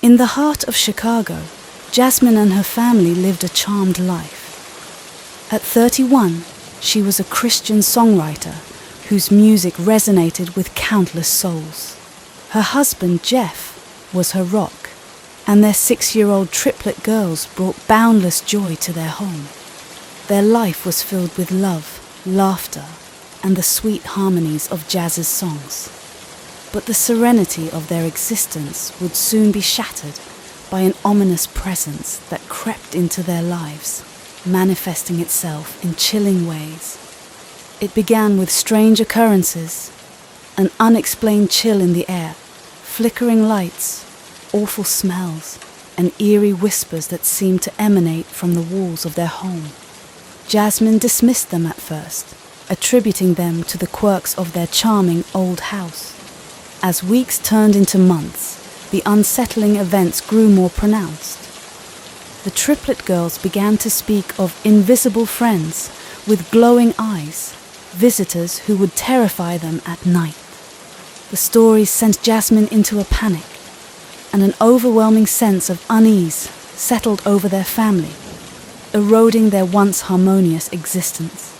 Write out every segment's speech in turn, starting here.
In the heart of Chicago, Jasmine and her family lived a charmed life. At 31, she was a Christian songwriter whose music resonated with countless souls. Her husband, Jeff, was her rock, and their 6-year-old triplet girls brought boundless joy to their home. Their life was filled with love, laughter, and the sweet harmonies of jazz's songs. But the serenity of their existence would soon be shattered by an ominous presence that crept into their lives, manifesting itself in chilling ways. It began with strange occurrences, an unexplained chill in the air, flickering lights, awful smells, and eerie whispers that seemed to emanate from the walls of their home. Jasmine dismissed them at first, attributing them to the quirks of their charming old house. As weeks turned into months, the unsettling events grew more pronounced. The triplet girls began to speak of invisible friends with glowing eyes, visitors who would terrify them at night. The stories sent Jasmine into a panic, and an overwhelming sense of unease settled over their family, eroding their once harmonious existence.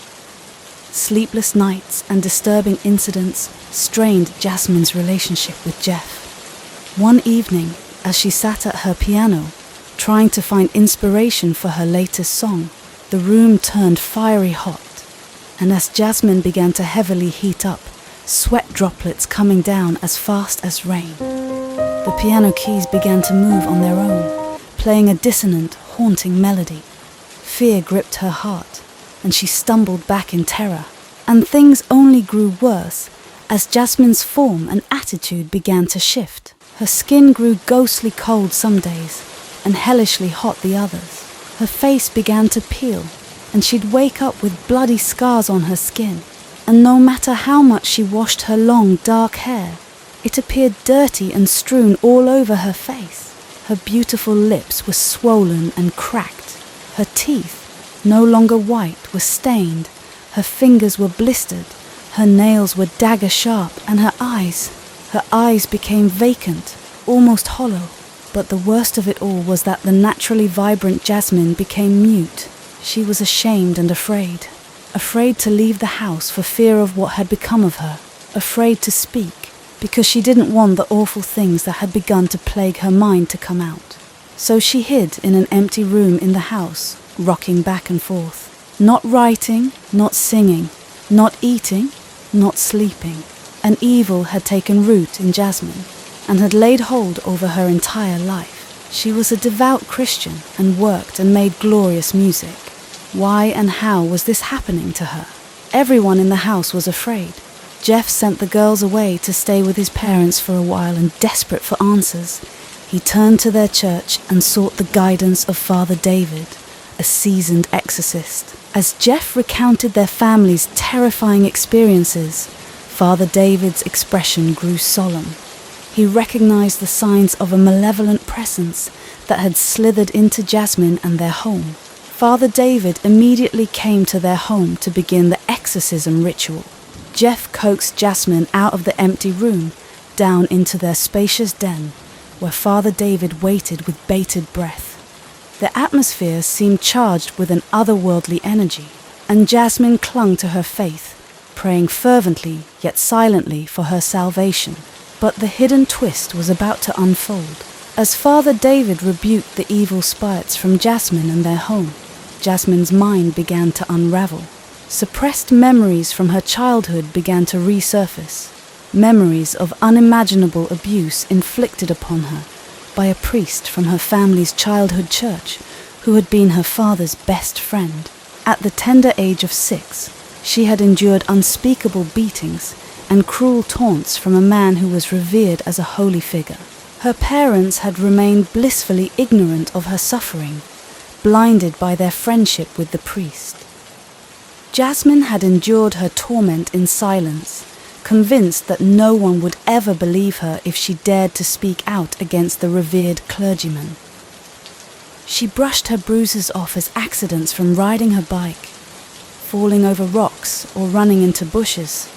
Sleepless nights and disturbing incidents strained Jasmine's relationship with Jeff. One evening, as she sat at her piano, trying to find inspiration for her latest song, the room turned fiery hot, and as Jasmine began to heavily heat up, sweat droplets coming down as fast as rain. The piano keys began to move on their own, playing a dissonant, haunting melody. Fear gripped her heart, and she stumbled back in terror, and things only grew worse as Jasmine's form and attitude began to shift. Her skin grew ghostly cold some days, and hellishly hot the others. Her face began to peel, and she'd wake up with bloody scars on her skin, and no matter how much she washed her long, dark hair, it appeared dirty and strewn all over her face. Her beautiful lips were swollen and cracked. Her teeth, no longer white, were stained. Her fingers were blistered. Her nails were dagger-sharp, and her eyes became vacant, almost hollow. But the worst of it all was that the naturally vibrant Jasmine became mute. She was ashamed and afraid to leave the house for fear of what had become of her, afraid to speak, because she didn't want the awful things that had begun to plague her mind to come out. So she hid in an empty room in the house, rocking back and forth, not writing, not singing, not eating, not sleeping. An evil had taken root in Jasmine and had laid hold over her entire life. She was a devout Christian and worked and made glorious music. Why and how was this happening to her? Everyone in the house was afraid. Jeff sent the girls away to stay with his parents for a while, and desperate for answers, he turned to their church and sought the guidance of Father David, a seasoned exorcist. As Jeff recounted their family's terrifying experiences, Father David's expression grew solemn. He recognized the signs of a malevolent presence that had slithered into Jasmine and their home. Father David immediately came to their home to begin the exorcism ritual. Jeff coaxed Jasmine out of the empty room, down into their spacious den, where Father David waited with bated breath. The atmosphere seemed charged with an otherworldly energy, and Jasmine clung to her faith, praying fervently yet silently for her salvation. But the hidden twist was about to unfold. As Father David rebuked the evil spirits from Jasmine and their home, Jasmine's mind began to unravel. Suppressed memories from her childhood began to resurface, memories of unimaginable abuse inflicted upon her by a priest from her family's childhood church who had been her father's best friend. At the tender age of 6, she had endured unspeakable beatings and cruel taunts from a man who was revered as a holy figure. Her parents had remained blissfully ignorant of her suffering, blinded by their friendship with the priest. Jasmine had endured her torment in silence, convinced that no one would ever believe her if she dared to speak out against the revered clergyman. She brushed her bruises off as accidents from riding her bike, falling over rocks or running into bushes.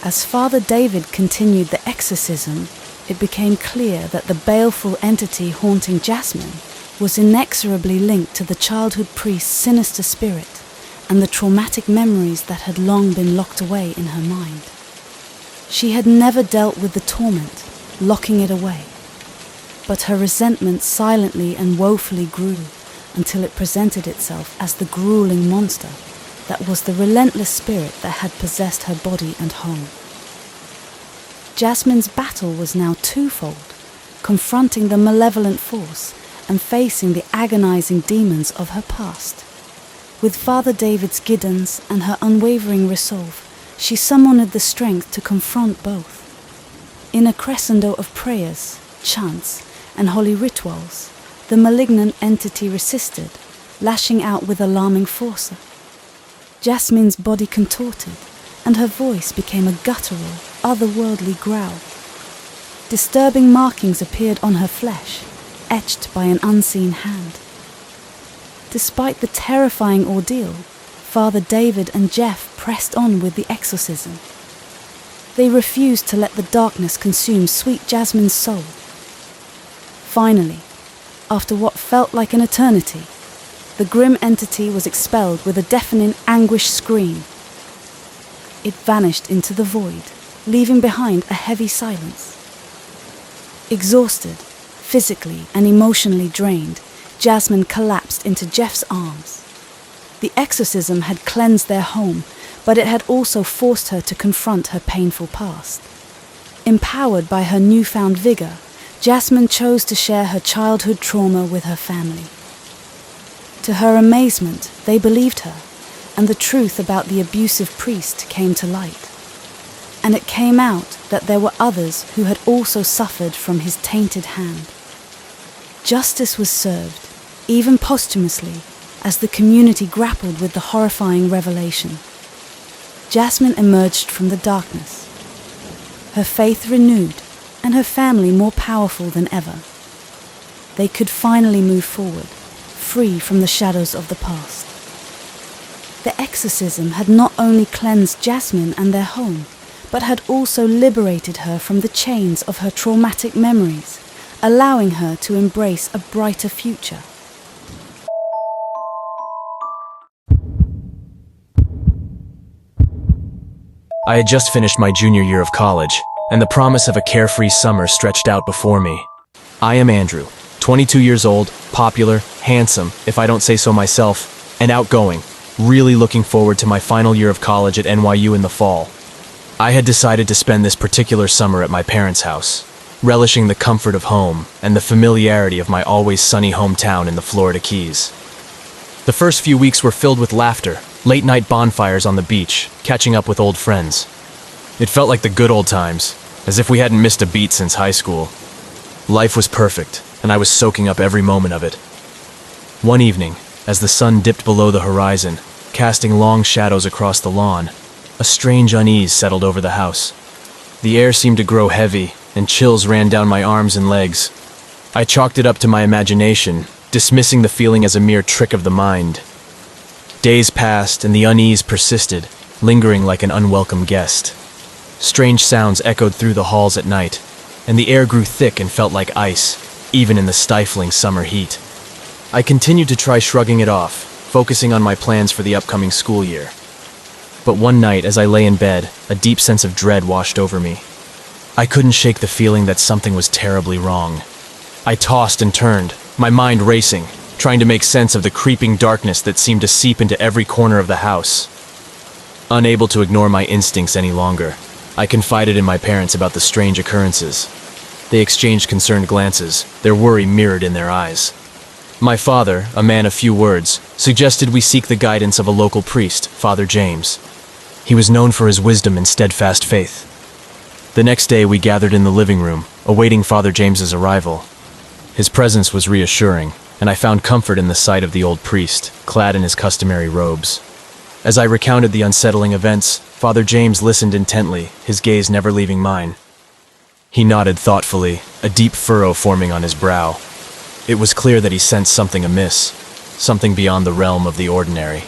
As Father David continued the exorcism, it became clear that the baleful entity haunting Jasmine was inexorably linked to the childhood priest's sinister spirit and the traumatic memories that had long been locked away in her mind. She had never dealt with the torment, locking it away, but her resentment silently and woefully grew until it presented itself as the grueling monster that was the relentless spirit that had possessed her body and home. Jasmine's battle was now twofold, confronting the malevolent force and facing the agonizing demons of her past. With Father David's guidance and her unwavering resolve, she summoned the strength to confront both. In a crescendo of prayers, chants, and holy rituals, the malignant entity resisted, lashing out with alarming force. Jasmine's body contorted, and her voice became a guttural, otherworldly growl. Disturbing markings appeared on her flesh, etched by an unseen hand. Despite the terrifying ordeal, Father David and Jeff pressed on with the exorcism. They refused to let the darkness consume sweet Jasmine's soul. Finally, after what felt like an eternity, the grim entity was expelled with a deafening, anguished scream. It vanished into the void, leaving behind a heavy silence. Exhausted, physically and emotionally drained, Jasmine collapsed into Jeff's arms. The exorcism had cleansed their home, but it had also forced her to confront her painful past. Empowered by her newfound vigor, Jasmine chose to share her childhood trauma with her family. To her amazement, they believed her, and the truth about the abusive priest came to light. And it came out that there were others who had also suffered from his tainted hand. Justice was served, even posthumously, as the community grappled with the horrifying revelation. Jasmine emerged from the darkness, her faith renewed and her family more powerful than ever. They could finally move forward, free from the shadows of the past. The exorcism had not only cleansed Jasmine and their home, but had also liberated her from the chains of her traumatic memories, allowing her to embrace a brighter future. I had just finished my junior year of college, and the promise of a carefree summer stretched out before me. I am Andrew, 22 years old, popular, handsome, if I don't say so myself, and outgoing, really looking forward to my final year of college at NYU in the fall. I had decided to spend this particular summer at my parents' house, relishing the comfort of home and the familiarity of my always sunny hometown in the Florida Keys. The first few weeks were filled with laughter, late-night bonfires on the beach, catching up with old friends. It felt like the good old times, as if we hadn't missed a beat since high school. Life was perfect, and I was soaking up every moment of it. One evening, as the sun dipped below the horizon, casting long shadows across the lawn, a strange unease settled over the house. The air seemed to grow heavy, and chills ran down my arms and legs. I chalked it up to my imagination, dismissing the feeling as a mere trick of the mind. Days passed, and the unease persisted, lingering like an unwelcome guest. Strange sounds echoed through the halls at night, and the air grew thick and felt like ice, even in the stifling summer heat. I continued to try shrugging it off, focusing on my plans for the upcoming school year. But one night, as I lay in bed, a deep sense of dread washed over me. I couldn't shake the feeling that something was terribly wrong. I tossed and turned, my mind racing, trying to make sense of the creeping darkness that seemed to seep into every corner of the house. Unable to ignore my instincts any longer, I confided in my parents about the strange occurrences. They exchanged concerned glances, their worry mirrored in their eyes. My father, a man of few words, suggested we seek the guidance of a local priest, Father James. He was known for his wisdom and steadfast faith. The next day we gathered in the living room, awaiting Father James's arrival. His presence was reassuring, and I found comfort in the sight of the old priest, clad in his customary robes. As I recounted the unsettling events, Father James listened intently, his gaze never leaving mine. He nodded thoughtfully, a deep furrow forming on his brow. It was clear that he sensed something amiss, something beyond the realm of the ordinary.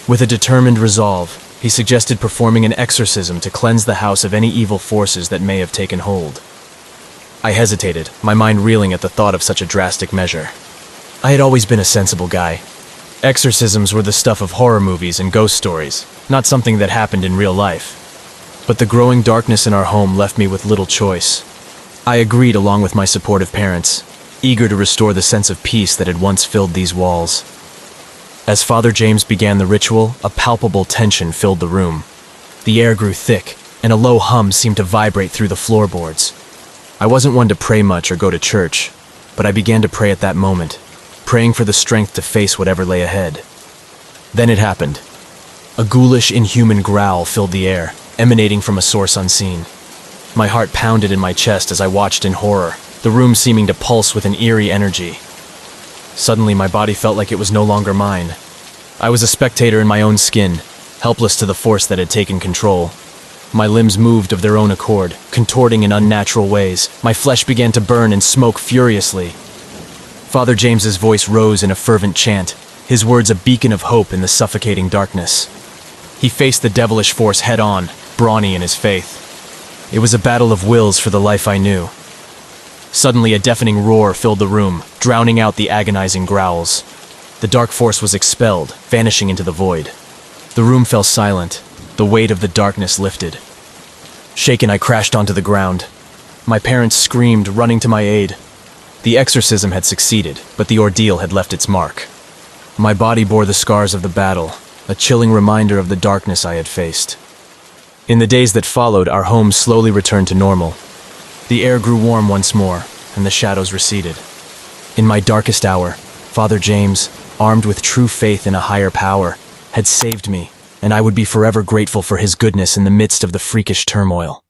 With a determined resolve, he suggested performing an exorcism to cleanse the house of any evil forces that may have taken hold. I hesitated, my mind reeling at the thought of such a drastic measure. I had always been a sensible guy. Exorcisms were the stuff of horror movies and ghost stories, not something that happened in real life. But the growing darkness in our home left me with little choice. I agreed along with my supportive parents, eager to restore the sense of peace that had once filled these walls. As Father James began the ritual, a palpable tension filled the room. The air grew thick, and a low hum seemed to vibrate through the floorboards. I wasn't one to pray much or go to church, but I began to pray at that moment, praying for the strength to face whatever lay ahead. Then it happened. A ghoulish, inhuman growl filled the air, emanating from a source unseen. My heart pounded in my chest as I watched in horror, the room seeming to pulse with an eerie energy. Suddenly, my body felt like it was no longer mine. I was a spectator in my own skin, helpless to the force that had taken control. My limbs moved of their own accord, contorting in unnatural ways. My flesh began to burn and smoke furiously. Father James's voice rose in a fervent chant, his words a beacon of hope in the suffocating darkness. He faced the devilish force head-on, brawny in his faith. It was a battle of wills for the life I knew. Suddenly, a deafening roar filled the room, drowning out the agonizing growls. The dark force was expelled, vanishing into the void. The room fell silent. The weight of the darkness lifted. Shaken, I crashed onto the ground. My parents screamed, running to my aid. The exorcism had succeeded, but the ordeal had left its mark. My body bore the scars of the battle, a chilling reminder of the darkness I had faced. In the days that followed, our home slowly returned to normal. The air grew warm once more, and the shadows receded. In my darkest hour, Father James, armed with true faith in a higher power, had saved me, and I would be forever grateful for his goodness in the midst of the freakish turmoil.